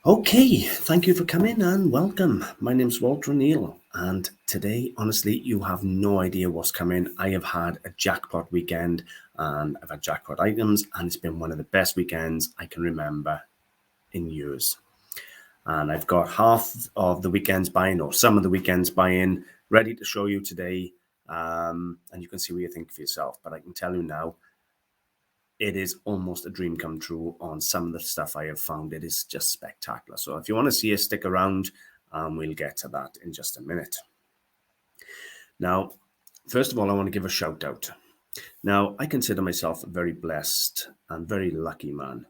Okay, thank you for coming and welcome. My name's Walter O'Neill, and today, honestly, you have no idea what's coming. I have had a jackpot weekend, and I've had jackpot items, and it's been one of the best weekends I can remember in years. And I've got half of the weekend's buy-in, or some of the weekend's buy-in, ready to show you today, and you can see what you think for yourself. But I can tell you now, it is almost a dream come true on some of the stuff I have found. It is just spectacular. So if you want to see us, stick around, we'll get to that in just a minute. Now, first of all, I want to give a shout out. Now, I consider myself a very blessed and very lucky man.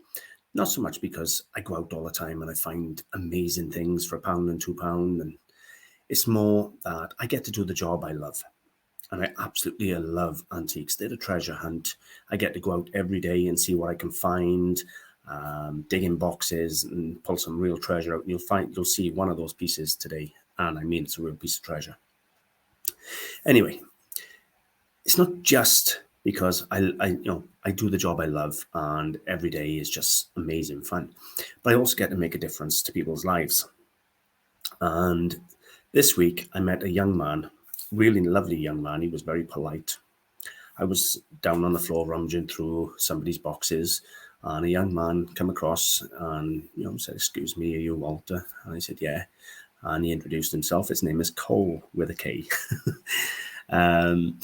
Not so much because I go out all the time and I find amazing things for £1 and £2, and it's more that I get to do the job I love. And I absolutely love antiques. They're a treasure hunt. I get to go out every day and see what I can find, dig in boxes and pull some real treasure out. And you'll see one of those pieces today. And I mean, it's a real piece of treasure. Anyway, it's not just because I do the job I love and every day is just amazing fun, but I also get to make a difference to people's lives. And this week I met a young man, really lovely young man. He was very polite. I was down on the floor rummaging through somebody's boxes, and a young man come across and said, "Excuse me, are you Walter?" And I said, "Yeah." And he introduced himself. His name is Cole with a K. And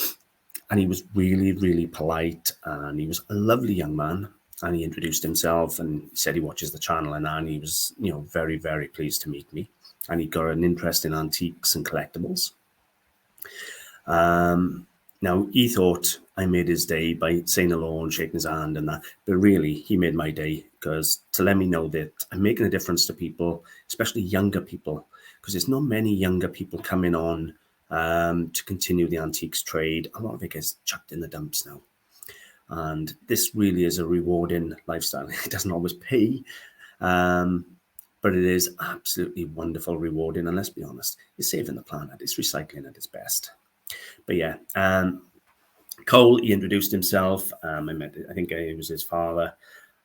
he was really, really polite, and he was a lovely young man. And he introduced himself and said he watches the channel, and he was, very, very pleased to meet me. And he got an interest in antiques and collectibles. Now, he thought I made his day by saying hello and shaking his hand and that, but really, he made my day because to let me know that I'm making a difference to people, especially younger people, because there's not many younger people coming on to continue the antiques trade. A lot of it gets chucked in the dumps now. And this really is a rewarding lifestyle. It doesn't always pay, but it is absolutely wonderful, rewarding. And let's be honest, it's saving the planet. It's recycling at its best. But yeah, Cole, he introduced himself. I think it was his father.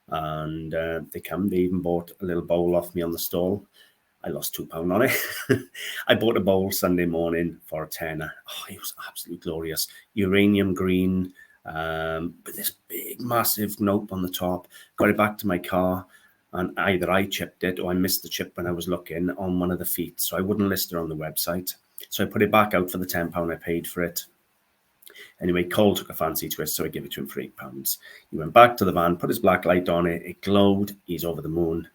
And they even bought a little bowl off me on the stall. I lost £2 on it. I bought a bowl Sunday morning for a tenner. Oh, it was absolutely glorious. Uranium green, with this big, massive note on the top. Got it back to my car, and either I chipped it or I missed the chip when I was looking on one of the feet, so I wouldn't list it on the website. So I put it back out for the £10 I paid for it. Anyway, Cole took a fancy to it, so I gave it to him for £8. He went back to the van, put his black light on it. It glowed. He's over the moon,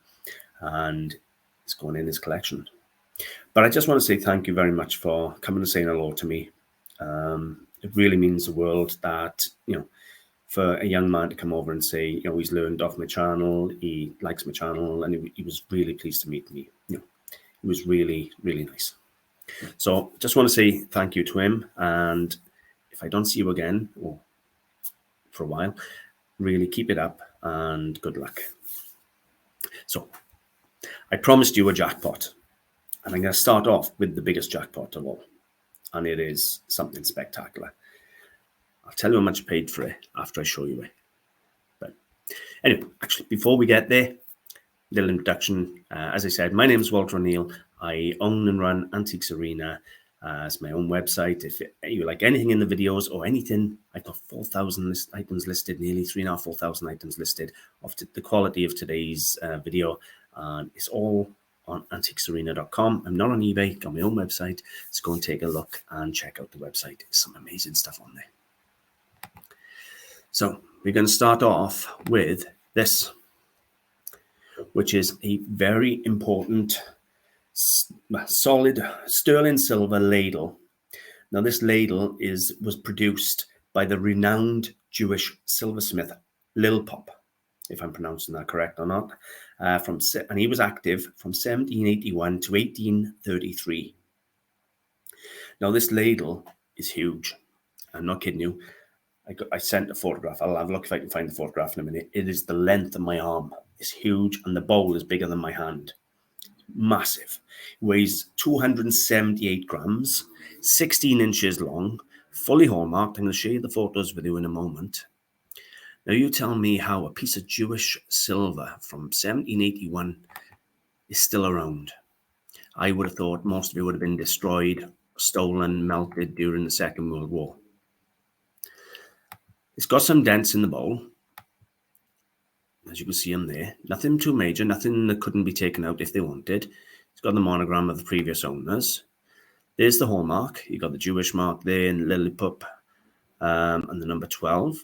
and it's going in his collection. But I just want to say thank you very much for coming and saying hello to me. It really means the world that, for a young man to come over and say, he's learned off my channel, he likes my channel, and he was really pleased to meet me. It was really, really nice. So just want to say thank you to him. And if I don't see you again or for a while, really keep it up and good luck. So I promised you a jackpot, and I'm going to start off with the biggest jackpot of all, and it is something spectacular. I'll tell you how much I paid for it after I show you it. But anyway, actually, before we get there, little introduction. As I said, my name is Walter O'Neill. I own and run AntiquesArena as my own website. If you like anything in the videos or anything, I've got 4,000 items listed, nearly 3,500, 4,000 items listed of the quality of today's video. And it's all on AntiquesArena.com. I'm not on eBay, got my own website. So go and take a look and check out the website. There's some amazing stuff on there. So we're going to start off with this, which is a very important solid sterling silver ladle. Now this ladle was produced by the renowned Jewish silversmith Lil Pop, if I'm pronouncing that correct or not, and he was active from 1781 to 1833. Now this ladle is huge. I'm not kidding you. I sent a photograph. I'll have a look if I can find the photograph in a minute. It is the length of my arm. It's huge, and the bowl is bigger than my hand. Massive. Weighs 278 grams, 16 inches long, fully hallmarked. I'm going to show you the photos with you in a moment. Now, you tell me how a piece of Jewish silver from 1781 is still around. I would have thought most of it would have been destroyed, stolen, melted during the Second World War. It's got some dents in the bowl, as you can see them there. Nothing too major, nothing that couldn't be taken out if they wanted. It's got the monogram of the previous owners. There's the hallmark. You got the Jewish mark there in Lilliput and the number 12.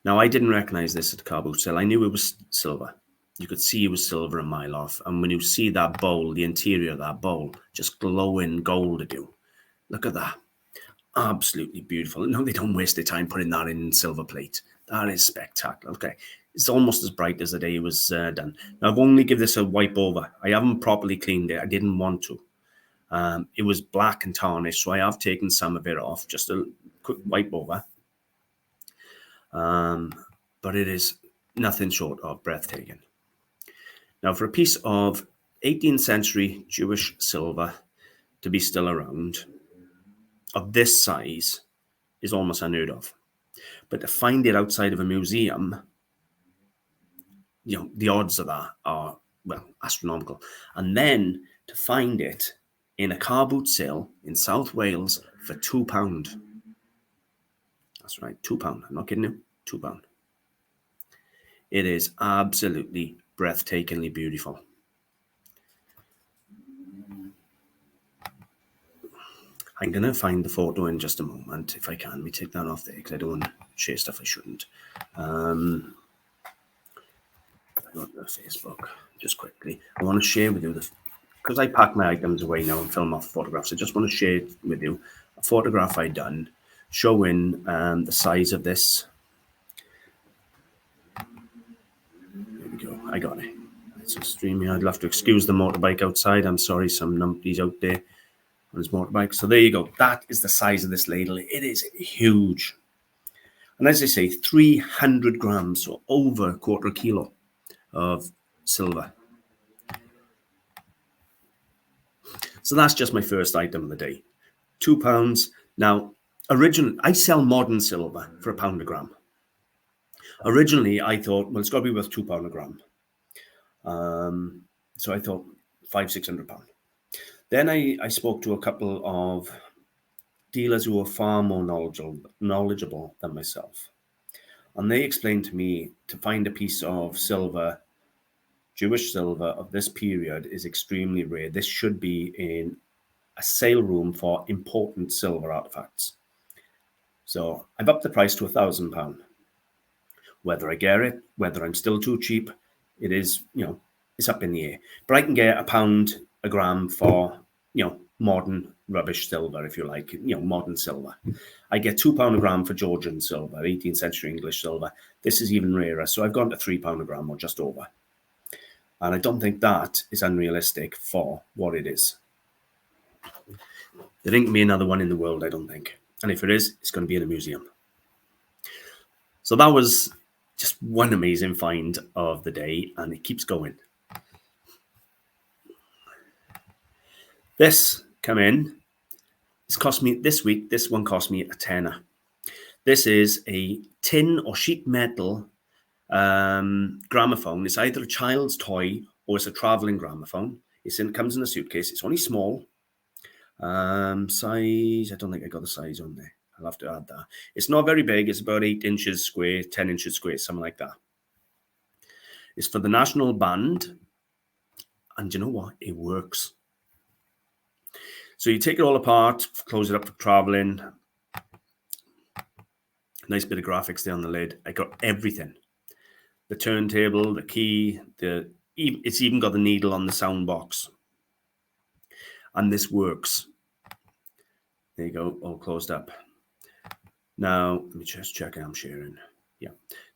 Now, I didn't recognize this at the car boot sale. I knew it was silver. You could see it was silver a mile off. And when you see that bowl, the interior of that bowl, just glowing gold to do. Look at that. Absolutely beautiful. No, they don't waste their time putting that in silver plate. That is spectacular. Okay. It's almost as bright as the day it was done. Now, I've only given this a wipe over. I haven't properly cleaned it. I didn't want to. It was black and tarnished, so I have taken some of it off. Just a quick wipe over. But it is nothing short of breathtaking. Now, for a piece of 18th century Jewish silver to be still around of this size is almost unheard of. But to find it outside of a museum, you know, the odds of that are, well, astronomical. And then to find it in a car boot sale in South Wales for £2. That's right, £2. I'm not kidding you, £2. It is absolutely breathtakingly beautiful. I'm going to find the photo in just a moment, if I can. Let me take that off there, because I don't want to share stuff I shouldn't. I go to Facebook, just quickly. I want to share with you, because I pack my items away now and film off photographs, I just want to share with you a photograph I done showing the size of this. There we go, I got it. It's a streaming. I'd love to excuse the motorbike outside. I'm sorry, some numpties out there on his motorbike. So there you go. That is the size of this ladle. It is huge. And as I say, 300 grams, so over a quarter kilo of silver. So that's just my first item of the day. £2. Now, originally, I sell modern silver for £1 a gram. Originally, I thought, well, it's got to be worth £2 a gram. So I thought £500–600. Then I spoke to a couple of dealers who were far more knowledgeable than myself. And they explained to me to find a piece of silver, Jewish silver of this period is extremely rare. This should be in a sale room for important silver artifacts. So I've upped the price to £1,000. Whether I get it, whether I'm still too cheap, it is, you know, it's up in the air. But I can get £1 a gram for, you know, modern rubbish silver, if you like, you know, modern silver. I get £2 a gram for Georgian silver, 18th century English silver. This is even rarer. So I've gone to £3 a gram or just over. And I don't think that is unrealistic for what it is. There ain't going to be another one in the world, I don't think. And if it is, it's going to be in a museum. So that was just one amazing find of the day, and it keeps going. This come in. This cost me this week. This one cost me £10. This is a tin or sheet metal gramophone. It's either a child's toy or it's a traveling gramophone. It comes in a suitcase. It's only small. Size, I don't think I got the size on there. I'll have to add that. It's not very big. It's about 8 inches square, 10 inches square, something like that. It's for the national band. And you know what? It works. So you take it all apart, close it up for traveling. Nice bit of graphics there on the lid. I got everything. The turntable, the key, it's even got the needle on the sound box. And this works. There you go, all closed up. Now, let me just check I'm sharing. Yeah.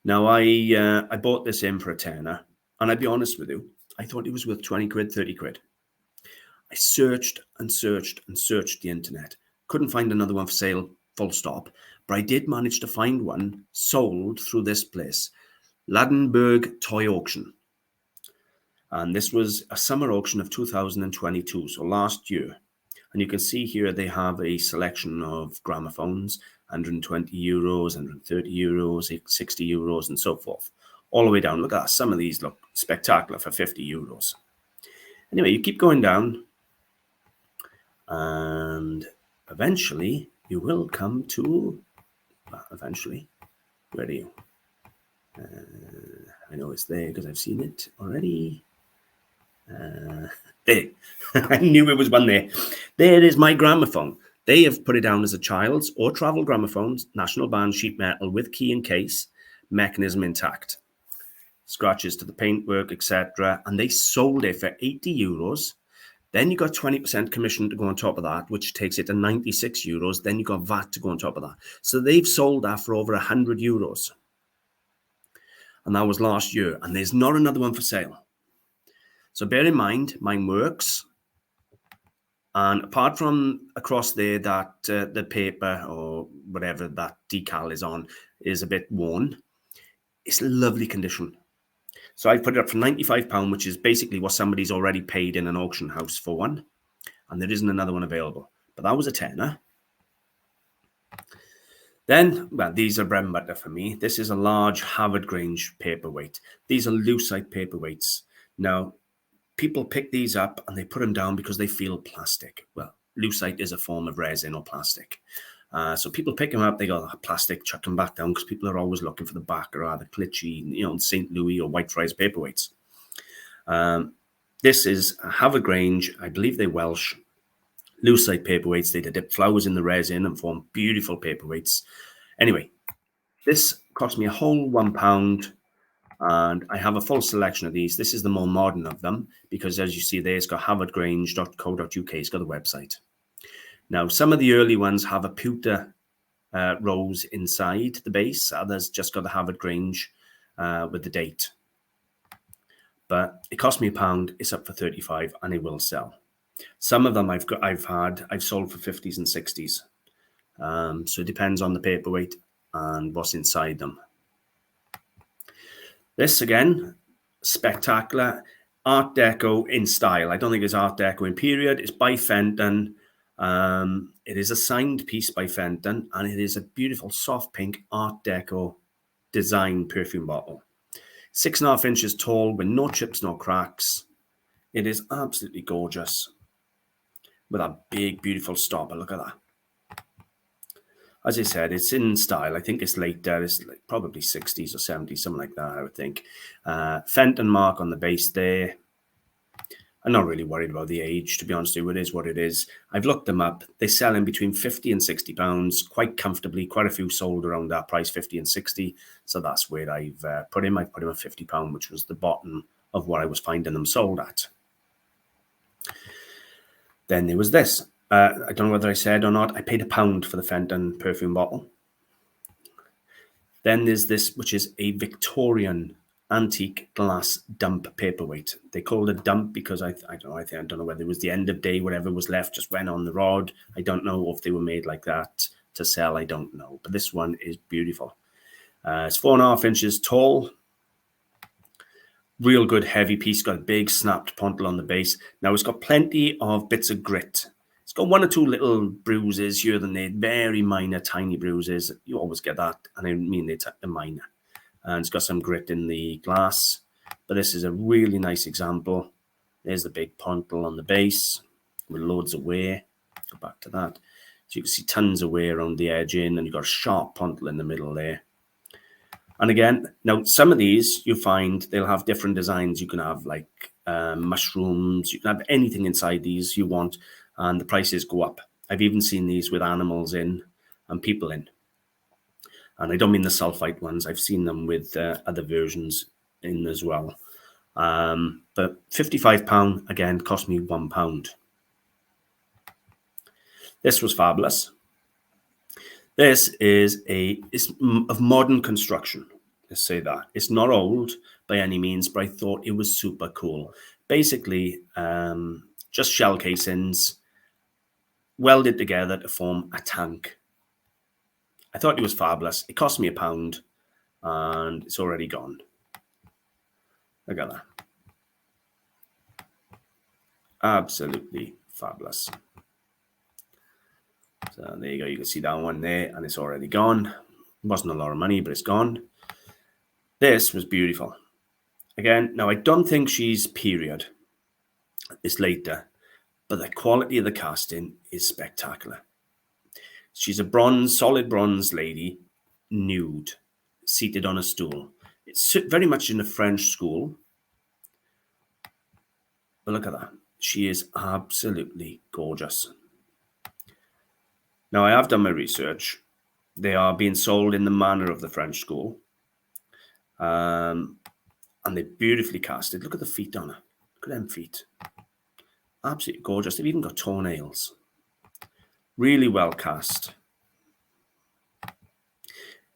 Now, I bought this in for a tenner. And I'd be honest with you, I thought it was worth 20 quid, 30 quid. I searched and searched and searched the internet. Couldn't find another one for sale, full stop. But I did manage to find one sold through this place, Ladenburg Toy Auction. And this was a summer auction of 2022, so last year. And you can see here they have a selection of gramophones, €120, €130, €60, and so forth. all the way down. Look at that. Some of these look spectacular for 50 euros. Anyway, you keep going down, and eventually you will come to, well, eventually, where are you? I know it's there because I've seen it already. There. I knew it was one there. There is my gramophone. They have put it down as a child's or travel gramophones, national band sheet metal with key and case, mechanism intact. Scratches to the paintwork, etc. And they sold it for 80 euros. Then you got 20% commission to go on top of that, which takes it to 96 euros. Then you got VAT to go on top of that. So they've sold that for over 100 euros. And that was last year. And there's not another one for sale. So bear in mind, mine works. And apart from across there that the paper or whatever that decal is on is a bit worn, it's lovely condition. So I put it up for £95, which is basically what somebody's already paid in an auction house for one. And there isn't another one available. But that was a tenner. Then, well, these are bread and butter for me. This is a large Harvard Grange paperweight. These are lucite paperweights. Now, people pick these up and they put them down because they feel plastic. Well, lucite is a form of resin or plastic. So people pick them up, they go, oh, plastic, chuck them back down, because people are always looking for the back or either glitchy, St. Louis or Whitefriars paperweights. This is a Harvard Grange, I believe they're Welsh, lucite paperweights. They dip flowers in the resin and form beautiful paperweights. Anyway, this cost me a whole £1. And I have a full selection of these. This is the more modern of them, because as you see there, it's got harvardgrange.co.uk. It's got a website. Now, some of the early ones have a pewter rose inside the base. Others just got the Harvard Grange with the date. But it cost me £1. It's up for 35, and it will sell. Some of them I've sold for 50s and 60s. So it depends on the paperweight and what's inside them. This, again, spectacular. Art Deco in style. I don't think it's Art Deco in period. It's by Fenton. It is a signed piece by Fenton, and it is a beautiful soft pink Art Deco design perfume bottle. 6.5 inches tall with no chips, no cracks. It is absolutely gorgeous with a big, beautiful stopper. Look at that. As I said, it's in style. I think it's later. It's like probably 60s or 70s, something like that, I would think. Fenton mark on the base there. I'm not really worried about the age, to be honest with you. It is what it is. I've looked them up. They sell in between £50 and £60 quite comfortably. Quite a few sold around that price, 50 and 60. So that's where I've put him. I put him at £50, which was the bottom of what I was finding them sold at. Then there was this. I don't know whether I said or not, I paid £1 for the Fenton perfume bottle. Then there's this, which is a Victorian antique glass dump paperweight. They called it dump because I don't know whether it was the end of day, whatever was left just went on the rod. I don't know if they were made like that to sell. I don't know. But this one is beautiful. It's 4.5 inches tall. Real good heavy piece. Got a big snapped pontle on the base. Now it's got plenty of bits of grit. It's got one or two little bruises here and there, very minor, tiny bruises. You always get that, and I mean they're minor. And it's got some grit in the glass. But this is a really nice example. There's the big pontle on the base with loads of wear. Go back to that. So you can see tons of wear around the edging, and you've got a sharp pontle in the middle there. And again, now some of these you find they'll have different designs. You can have like mushrooms. You can have anything inside these you want. And the prices go up. I've even seen these with animals in and people in. And I don't mean the sulfite ones. I've seen them with other versions in as well. But £55, again, cost me £1. This was fabulous. This is it's of modern construction. Let's say that. It's not old by any means, but I thought it was super cool. Basically, just shell casings welded together to form a tank. I thought it was fabulous. It cost me £1 and it's already gone. Look at that. Absolutely fabulous. So there you go. You can see that one there and it's already gone. It wasn't a lot of money, but it's gone. This was beautiful. Again, now I don't think she's period. It's later, but the quality of the casting is spectacular. She's a bronze, solid bronze lady, nude, seated on a stool. It's very much in a French school. But look at that. She is absolutely gorgeous. Now, I have done my research. They are being sold in the manner of the French school. And they're beautifully casted. Look at the feet on her. Look at them feet. Absolutely gorgeous. They've even got toenails. Really well cast.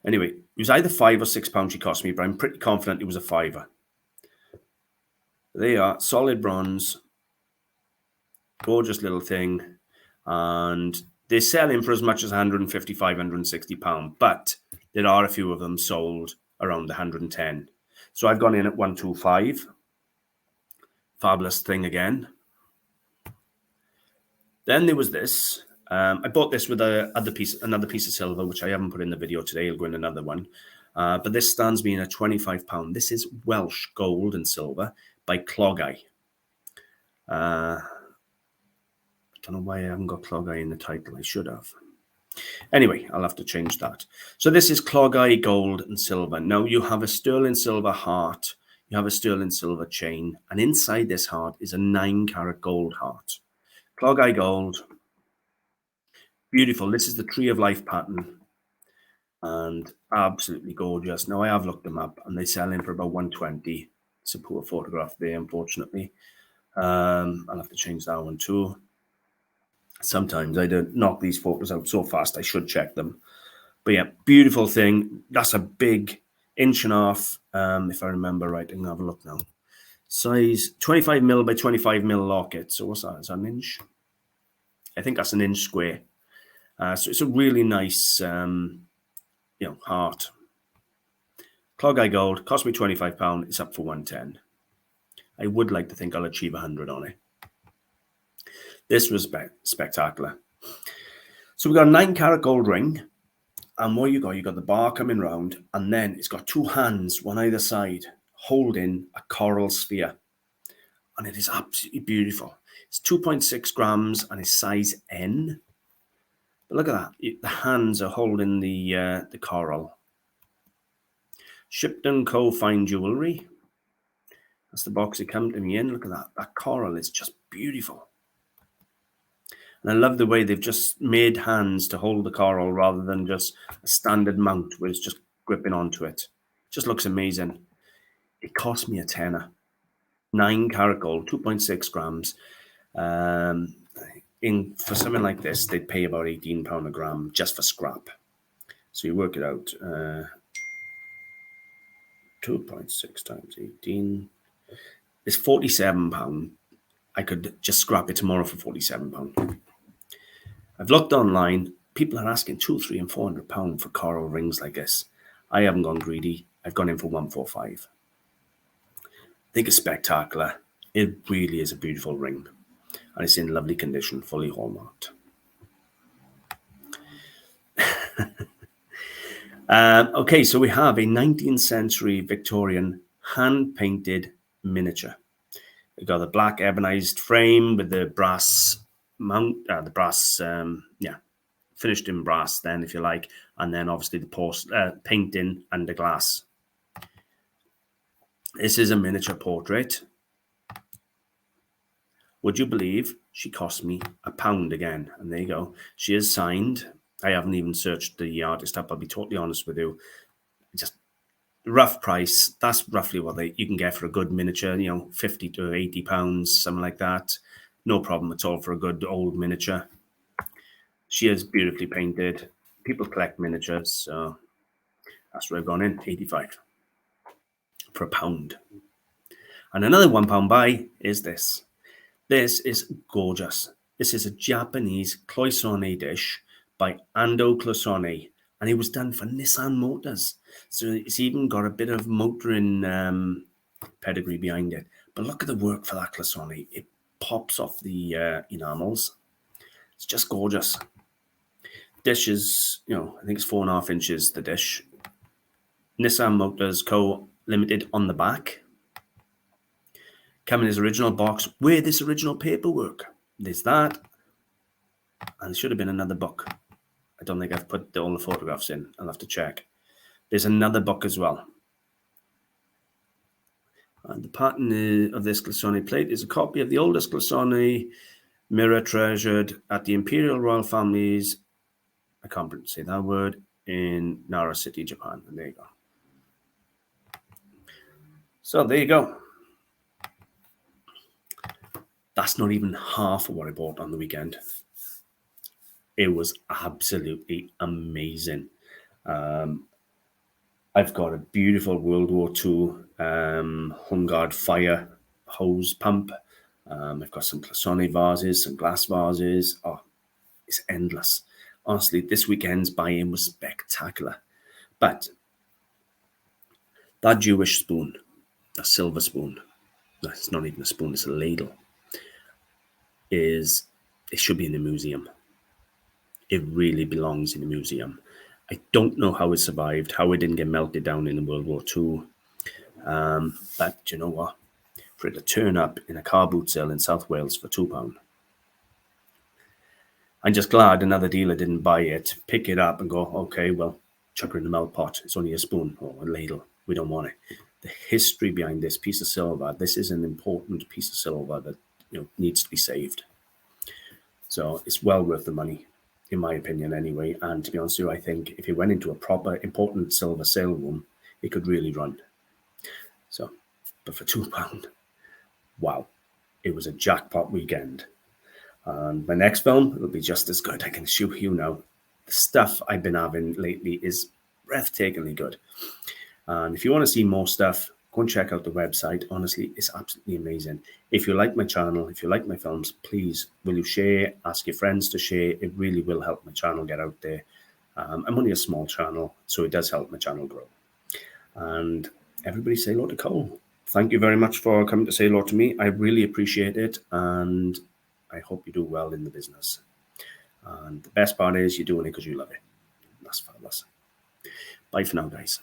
Anyway, it was either £5 or £6 she cost me, but I'm pretty confident it was a £5. They are solid bronze. Gorgeous little thing. And they're selling for as much as £155, £160. But there are a few of them sold around £110. So I've gone in at 125. Fabulous thing again. Then there was this. I bought this with another piece of silver, which I haven't put in the video today. I'll go in another one. But this stands me in at £25. This is Welsh gold and silver by Cloisonne. I don't know why I haven't got Cloisonne in the title. I should have. Anyway, I'll have to change that. So this is Cloisonne gold and silver. Now you have a sterling silver heart. You have a sterling silver chain. And inside this heart is a 9-carat gold heart. Cloisonne gold. Beautiful. This is the Tree of Life pattern. And absolutely gorgeous. Now I have looked them up and they sell in for about 120. It's a poor photograph there, unfortunately. I'll have to change that one too. Sometimes I don't knock these photos out so fast I should check them. But yeah, beautiful thing. That's a big 1.5 inch, if I remember right. I can have a look now. Size 25mm by 25mm locket. So what's that? Is that an inch? I think that's an inch square. So it's a really nice, heart. Cloisonne gold cost me £25. It's up for 110. I would like to think I'll achieve 100 on it. This was spectacular. So we got a 9-carat gold ring. And what you got the bar coming round, and then it's got 2 hands, one either side, holding a coral sphere. And it is absolutely beautiful. It's 2.6 grams and it's size N. But look at that. The hands are holding the coral. Shipton Co. Fine Jewellery. That's the box it came to me in. Look at that. That coral is just beautiful. And I love the way they've just made hands to hold the coral rather than just a standard mount where it's just gripping onto it. It just looks amazing. It cost me a tenner. 9-carat gold, 2.6 grams. For something like this, they'd pay about £18 a gram just for scrap. So you work it out. 2.6 times 18 is £47. I could just scrap it tomorrow for £47. I've looked online. People are asking £200, £300 and £400 for coral rings like this. I haven't gone greedy. I've gone in for 145. I think it's spectacular. It really is a beautiful ring. And it's in lovely condition, fully hallmarked. Okay, so we have a 19th century Victorian hand-painted miniature. We've got the black ebonized frame with the brass mount, finished in brass then, if you like, and then obviously the painting under glass. This is a miniature portrait. Would you believe she cost me £1 again? And there you go. She is signed. I haven't even searched the artist up. I'll be totally honest with you. Just rough price. That's roughly what you can get for a good miniature. £50 to £80, something like that. No problem at all for a good old miniature. She is beautifully painted. People collect miniatures, so that's where I've gone in. 85 for £1. And another £1 buy is this. This is gorgeous. This is a Japanese Cloisonne dish by Cloisonne, and it was done for Nissan Motors. So it's even got a bit of motoring pedigree behind it. But look at the work for that Cloisonne. It pops off the enamels. It's just gorgeous. Dish is, I think it's 4.5 inches, the dish. Nissan Motors Co. limited on the back. Come in his original box with this original paperwork. There's that. And there should have been another book. I don't think I've put all the photographs in. I'll have to check. There's another book as well. And the pattern of this Cloisonne plate is a copy of the oldest Cloisonne mirror treasured at the Imperial Royal Family's, I can't say that word, in Nara City, Japan. And there you go. So there you go. That's not even half of what I bought on the weekend. It was absolutely amazing. I've got a beautiful World War II Home Guard fire hose pump. I've got some Cloisonne vases, some glass vases. Oh, it's endless. Honestly, this weekend's buy-in was spectacular. But that Jewish spoon, a silver spoon, it's not even a spoon, it's a ladle, it should be in a museum. It really belongs in a museum. I don't know how it survived, how it didn't get melted down in World War II. But you know what? For it to turn up in a car boot sale in South Wales for £2. I'm just glad another dealer didn't buy it, pick it up and go, okay, well, chuck it in the melt pot. It's only a spoon or a ladle. We don't want it. The history behind this piece of silver, this is an important piece of silver that needs to be saved. So it's well worth the money, in my opinion anyway. And to be honest with you, I think if it went into a proper important silver sale room, it could really run. So, but for £2, wow, it was a jackpot weekend. And my next film will be just as good. I can assure you now. The stuff I've been having lately is breathtakingly good. And if you want to see more stuff, go and check out the website. Honestly, it's absolutely amazing. If you like my channel, if you like my films, please, will you share? Ask your friends to share. It really will help my channel get out there. I'm only a small channel, so it does help my channel grow. And everybody say hello to Cole. Thank you very much for coming to say hello to me. I really appreciate it. And I hope you do well in the business. And the best part is you're doing it because you love it. That's fabulous. Bye for now, guys.